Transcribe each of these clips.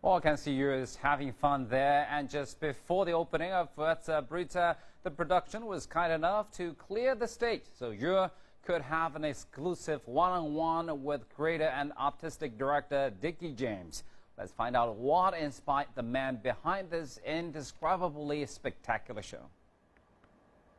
All I can see you is having fun there. And just before the opening of Fuerza Bruta, the production was kind enough to clear the stage. So you could have an exclusive one-on-one with creator and artistic director Diqui James. Let's find out what inspired the man behind this indescribably spectacular show.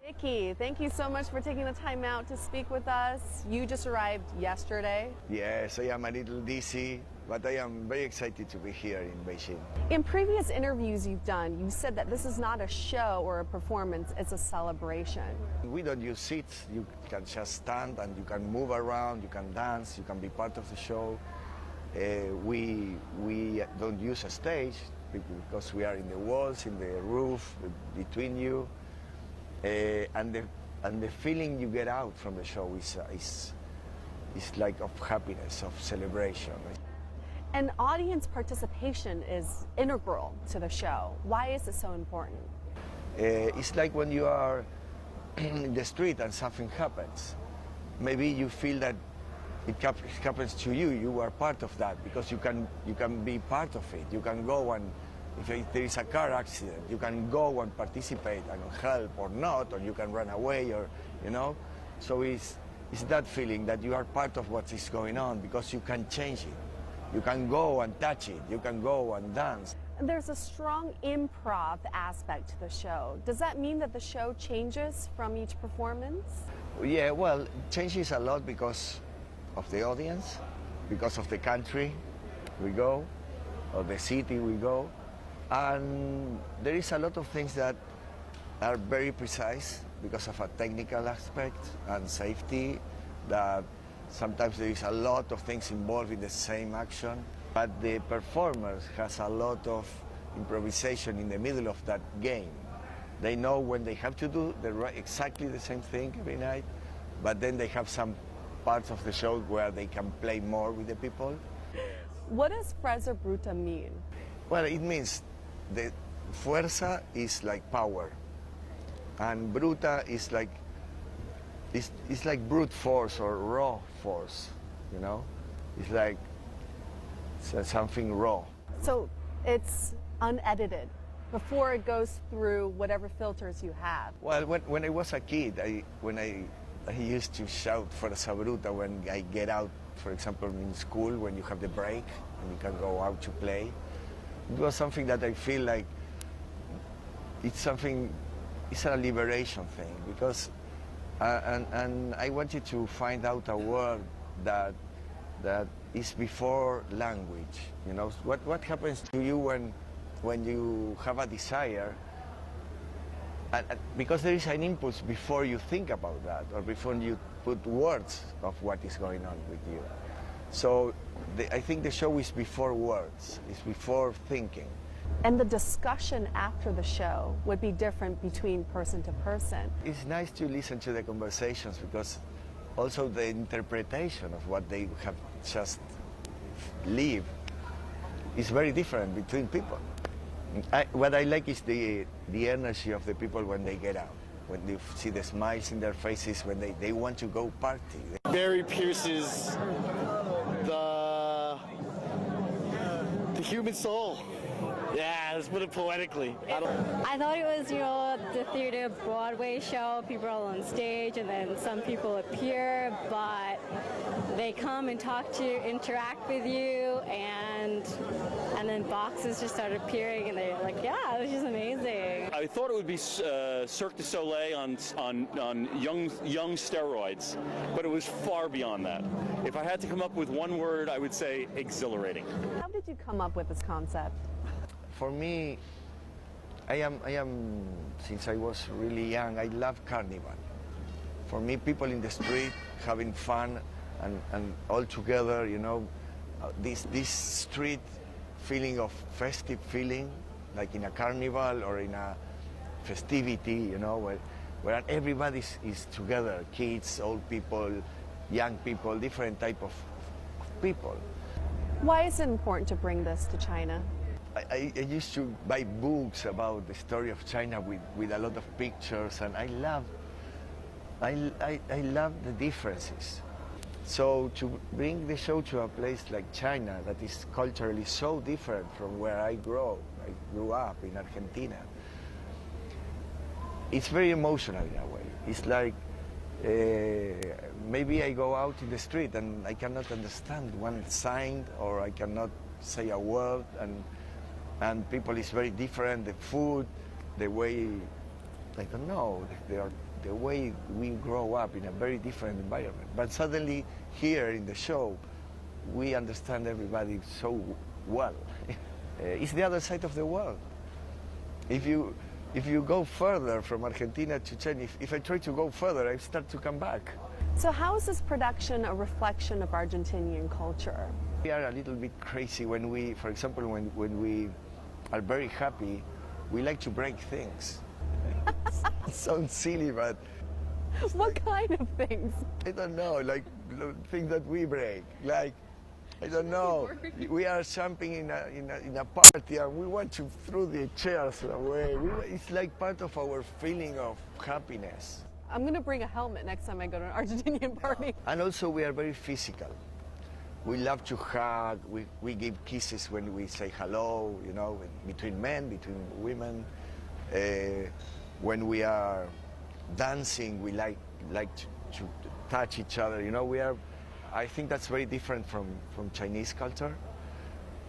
Diqui, thank you so much for taking the time out to speak with us. You just arrived yesterday. Yes, I am a little dizzy, but I am very excited to be here in Beijing. In previous interviews you've done, you said that this is not a show or a performance, it's a celebration. We don't use seats. You can just stand and you can move around, you can dance, you can be part of the show. We don't use a stage because we are in the walls, in the roof, between you. And the feeling you get out from the show is like of happiness, of celebration. And audience participation is integral to the show. Why is it so important? It's like when you are in the street and something happens. Maybe you feel that it happens to you. You are part of that because you can be part of it. You can go and if there is a car accident, you can go and participate and help or not, or you can run away, or So it's that feeling that you are part of what is going on because you can change it. You can go and touch it. You can go and dance. And there's a strong improv aspect to the show. Does that mean that the show changes from each performance? Yeah, well, it changes a lot because of the audience, because of the country we go, or the city we go. And there is a lot of things that are very precise because of a technical aspect and safety, that sometimes there is a lot of things involved in the same action, but the performers has a lot of improvisation in the middle of that game. They know when they have to do exactly the same thing every night, but then they have some parts of the show where they can play more with the people. What does Fuerza Bruta mean? Well, it means the fuerza is like power, and bruta is like it's like brute force or raw force, It's like something raw. So it's unedited before it goes through whatever filters you have. Well, when I was a kid, I used to shout Fuerza Bruta when I get out, for example, in school, when you have the break and you can go out to play. It was something that I feel like it's a liberation thing because, and I wanted to find out a word that is before language. What happens to you when you have a desire, because there is an impulse before you think about that or before you put words of what is going on with you. So I think the show is before words, it's before thinking. And the discussion after the show would be different between person to person. It's nice to listen to the conversations because also the interpretation of what they have just lived is very different between people. What I like is the energy of the people when they get out, when you see the smiles in their faces, when they want to go party. Barry pierces the human soul. Yeah, let's put it poetically. I thought it was, the theater Broadway show. People are on stage and then some people appear, but they come and talk to you, interact with you, and then boxes just start appearing, and they're like, yeah, it was just amazing. I thought it would be Cirque du Soleil on young steroids, but it was far beyond that. If I had to come up with one word, I would say exhilarating. How did you come up with this concept? For me, I am since I was really young, I love carnival. For me, people in the street having fun and all together, this street feeling of festive feeling, like in a carnival or in a festivity, where everybody is together, kids, old people, young people, different type of people. Why is it important to bring this to China? I used to buy books about the story of China with a lot of pictures, and I love the differences. So to bring the show to a place like China that is culturally so different from where I grew up in Argentina, it's very emotional in a way. It's like maybe I go out in the street and I cannot understand one sign, or I cannot say a word, and people is very different. The food, the way, I don't know, the way we grow up in a very different environment. But suddenly here in the show, we understand everybody so well. It's the other side of the world. If you go further from Argentina to China, if I try to go further, I start to come back. So how is this production a reflection of Argentinian culture? We are a little bit crazy when we, for example, when we are very happy, we like to break things. It sounds silly, but... What kind of things? I don't know, like things that we break. Like, I don't know, we are jumping in a party and we want to throw the chairs away. It's like part of our feeling of happiness. I'm going to bring a helmet next time I go to an Argentinian party. And also we are very physical. We love to hug, we give kisses when we say hello, you know, between men, between women. When we are dancing, we like to touch each other, you know. I think that's very different from Chinese culture,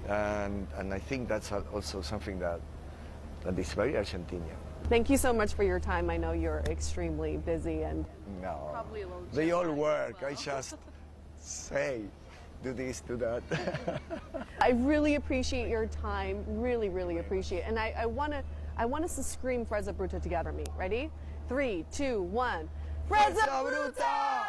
and I think that's also something that is very Argentinian. Thank you so much for your time. I know you're extremely busy and No, probably a little they all jet-lagged work. as well. I just say, do this, do that. I really appreciate your time. Really, really appreciate it. And I want us to scream Fresa Bruta together. Me, ready? 3, 2, 1. Fresa Bruta!